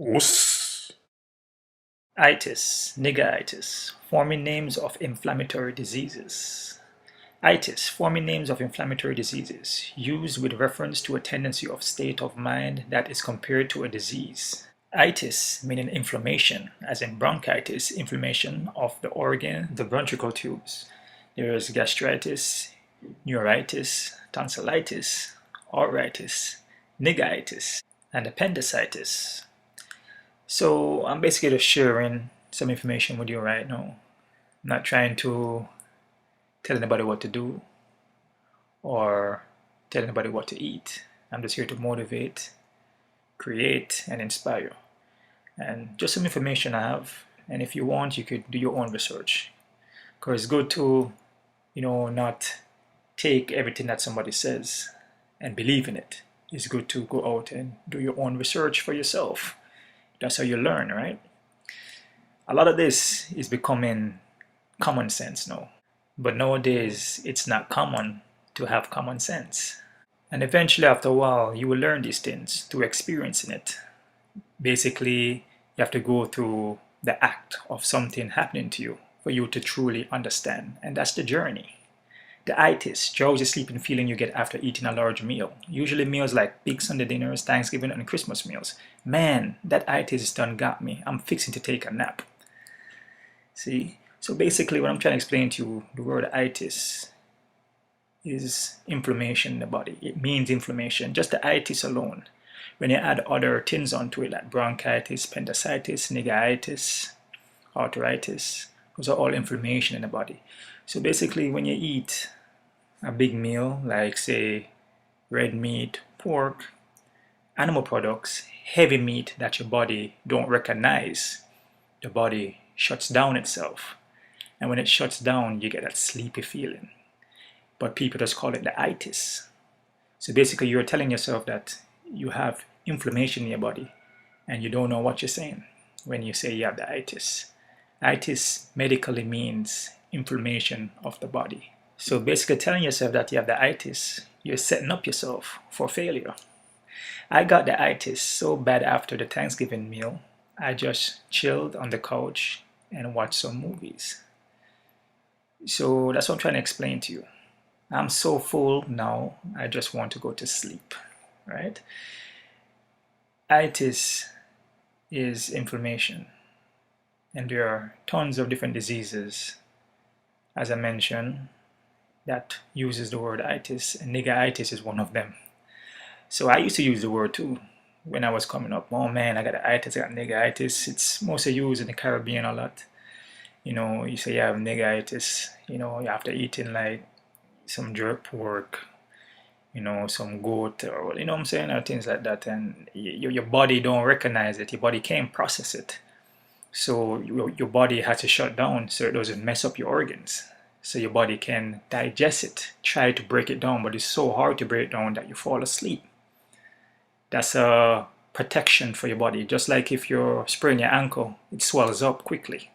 Us. Itis, Niggaitis, forming names of inflammatory diseases. Itis, forming names of inflammatory diseases, used with reference to a tendency of state of mind that is compared to a disease. Itis, meaning inflammation, as in bronchitis, inflammation of the organ, the bronchial tubes. There is gastritis, neuritis, tonsillitis, auritis, niggaitis, and appendicitis. So I'm basically just sharing some information with you right now. I'm not trying to tell anybody what to do or tell anybody what to eat. I'm just here to motivate, create, and inspire. And just some information I have. And if you want, you could do your own research. Because it's good to, not take everything that somebody says and believe in it. It's good to go out and do your own research for yourself. That's how you learn, right? A lot of this is becoming common sense now. But nowadays, it's not common to have common sense. And eventually, after a while, you will learn these things through experiencing it. Basically, you have to go through the act of something happening to you for you to truly understand. And that's the journey. The itis, drowsy sleeping feeling you get after eating a large meal. Usually meals like big Sunday dinners, Thanksgiving, and Christmas meals. Man, that itis done got me. I'm fixing to take a nap. See? So basically what I'm trying to explain to you, the word itis is inflammation in the body. It means inflammation, just the itis alone. When you add other things onto it like bronchitis, appendicitis, niggaitis, arthritis, those are all inflammation in the body. So basically when you eat a big meal like say red meat, pork, animal products, heavy meat that your body don't recognize, the body shuts down itself. And when it shuts down, you get that sleepy feeling. But people just call it the itis. So basically you're telling yourself that you have inflammation in your body and you don't know what you're saying when you say you have the itis. Itis medically means inflammation of the body. So basically telling yourself that you have the itis, you're setting up yourself for failure. I got the itis so bad after the Thanksgiving meal, I just chilled on the couch and watched some movies. So that's what I'm trying to explain to you. I'm so full now, I just want to go to sleep, right? Itis is inflammation, and there are tons of different diseases, as I mentioned, that uses the word itis, and niggaitis is one of them. So I used to use the word too when I was coming up. Oh man, I got itis, I got niggaitis. It's mostly used in the Caribbean a lot. You say you have niggaitis, after eating like some jerk pork, some goat, or what I'm saying, or things like that, and your body don't recognize it. Your body can't process it, so your body has to shut down so it doesn't mess up your organs. So your body can digest it, try to break it down, but it's so hard to break it down that you fall asleep. That's a protection for your body. Just like if you're spraining your ankle, it swells up quickly.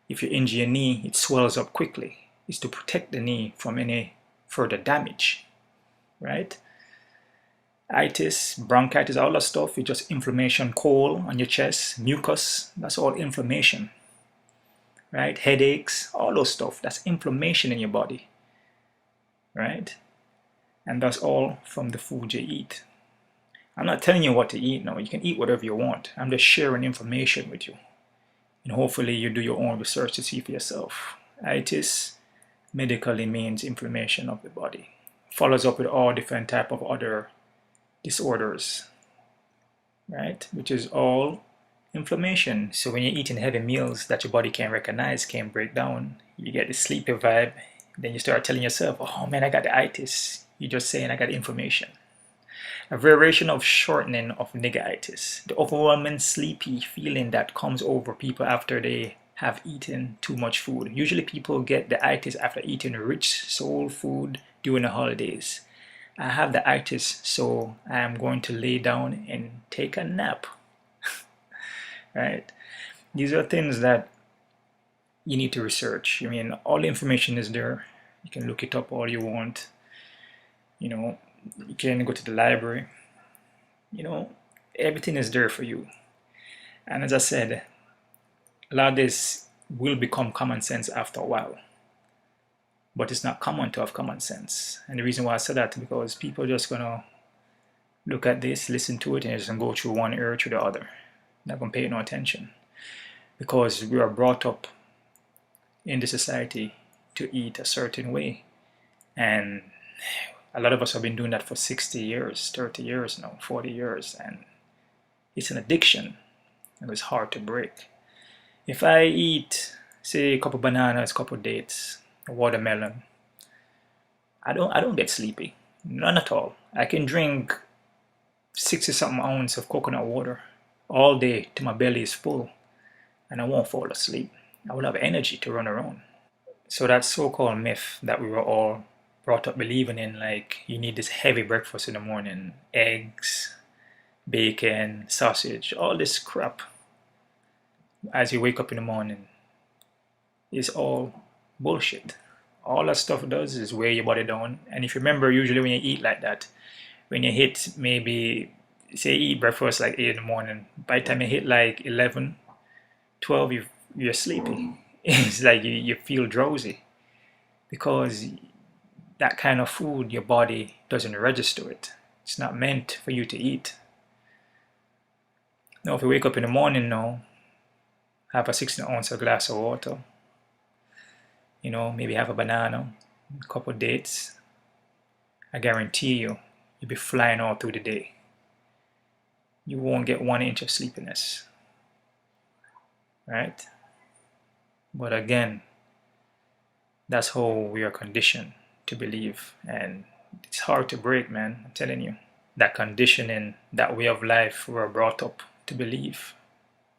If you injure your knee, it swells up quickly. It's to protect the knee from any further damage, right? Itis, bronchitis, all that stuff is just inflammation, cold on your chest, mucus, that's all inflammation, right? Headaches, all those stuff, that's inflammation in your body, right? And that's all from the food you eat. I'm not telling you what to eat now. You can eat whatever you want. I'm just sharing information with you. And hopefully you do your own research to see for yourself. Itis medically means inflammation of the body. Follows up with all different type of other disorders, right? Which is all inflammation. So when you're eating heavy meals that your body can't recognize, can't break down, you get the sleepy vibe. Then you start telling yourself, oh man, I got the itis. You're just saying I got inflammation. A variation of shortening of niggaitis, the overwhelming sleepy feeling that comes over people after they have eaten too much food. Usually people get the itis after eating rich soul food during the holidays. I have the itis, so I am going to lay down and take a nap. Right? These are things that you need to research. I mean, all the information is there. You can look it up all you want. You can go to the library. Everything is there for you. And as I said, a lot of this will become common sense after a while. But it's not common to have common sense. And the reason why I said that is because people are just gonna look at this, listen to it, and just go through one ear to the other. Not gonna pay no attention. Because we are brought up in the society to eat a certain way. And a lot of us have been doing that for 60 years, 30 years now, 40 years. And it's an addiction. And it's hard to break. If I eat, say, a couple bananas, a couple dates, a watermelon, I don't get sleepy. None at all. I can drink 60 something ounce of coconut water all day till my belly is full and I won't fall asleep. I will have energy to run around. So that so-called myth that we were all brought up believing in, like you need this heavy breakfast in the morning, eggs, bacon, sausage, all this crap as you wake up in the morning, is all bullshit. All that stuff does is weigh your body down. And if you remember, usually when you eat like that, when you hit maybe, say you eat breakfast like 8 in the morning, by the time you hit like 11, 12, you're sleepy. It's like you feel drowsy because that kind of food, your body doesn't register it. It's not meant for you to eat. Now, if you wake up in the morning now, have a 16 ounce of glass of water, maybe have a banana, a couple of dates, I guarantee you'll be flying all through the day. You won't get 1 inch of sleepiness, right? But again, that's how we are conditioned to believe, and it's hard to break, man. I'm telling you, that conditioning, that way of life we're brought up to believe,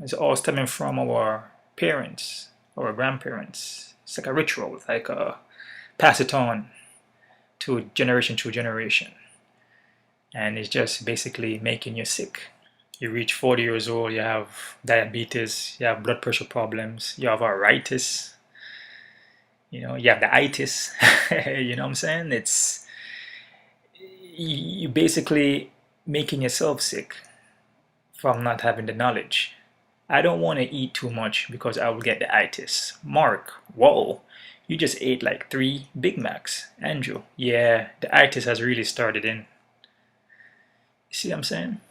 it's all stemming from our parents, our grandparents. It's like a ritual, like pass it on to generation, and it's just basically making you sick. You reach 40 years old, you have diabetes, you have blood pressure problems, you have arthritis, you have the itis. You know what I'm saying? It's you basically making yourself sick from not having the knowledge. I don't want to eat too much because I will get the itis. Mark, whoa, you just ate like 3 Big Macs. Andrew, yeah, the itis has really started in. See what I'm saying?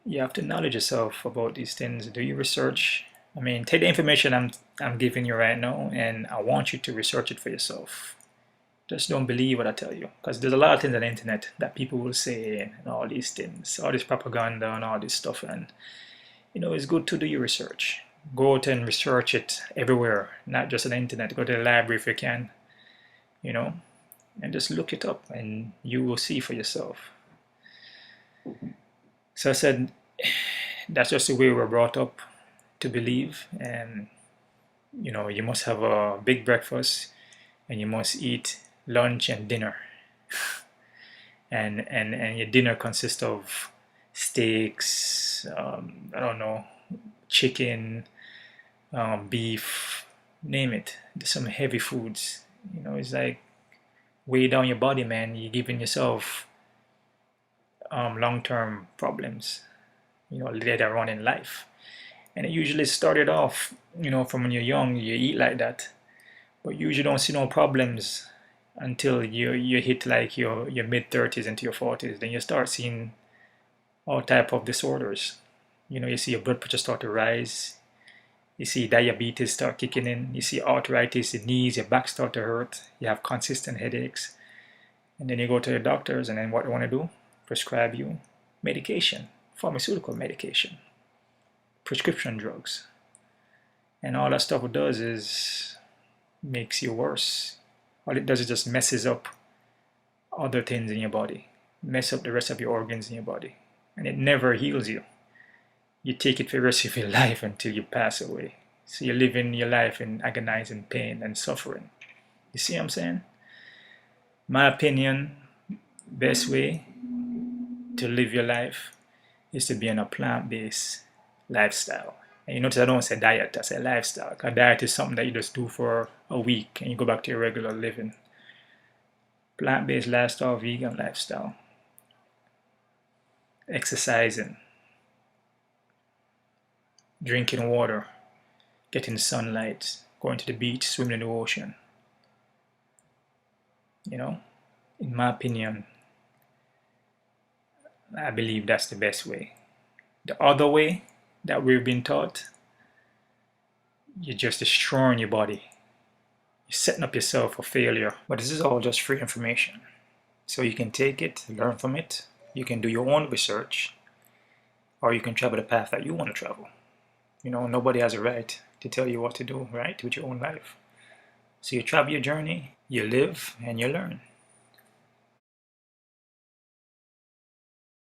You have to knowledge yourself about these things. Do your research. I mean, take the information I'm giving you right now, and I want you to research it for yourself. Just don't believe what I tell you, because there's a lot of things on the internet that people will say and all these things, all this propaganda and all this stuff. And it's good to do your research. Go out and research it everywhere, not just on the internet. Go to the library if you can, and just look it up, and you will see for yourself. So I said, that's just the way we're brought up to believe. And you must have a big breakfast, and you must eat lunch and dinner. and your dinner consists of steaks, I don't know, chicken, beef, name it. There's some heavy foods. It's like weigh down your body, man. You're giving yourself long-term problems, later on in life. And it usually started off, from when you're young, you eat like that, but you usually don't see no problems until you hit like your mid-30s into your 40s. Then you start seeing all type of disorders. You see your blood pressure start to rise. You see diabetes start kicking in. You see arthritis, your knees, your back start to hurt. You have consistent headaches. And then you go to the doctors, and then what they want to do? Prescribe you medication, pharmaceutical medication, prescription drugs. And all that stuff it does is makes you worse. All it does is just messes up other things in your body, mess up the rest of your organs in your body, and it never heals you. You take it for the rest of your life until you pass away. So you're living your life in agonizing pain and suffering. You see what I'm saying? My opinion, best way to live your life is to be on a plant-based lifestyle. And you notice I don't say diet, I say lifestyle. Because diet is something that you just do for a week and you go back to your regular living. Plant-based lifestyle, vegan lifestyle. Exercising. drinking water, getting sunlight, going to the beach, swimming in the ocean. You know, in my opinion, I believe that's the best way. The other way that we've been taught, you're just destroying your body. You're setting up yourself for failure. But this is all just free information. So you can take it, learn from it. You can do your own research, or you can travel the path that you want to travel. You know, nobody has a right to tell you what to do, right, with your own life. So you travel your journey, you live, and you learn.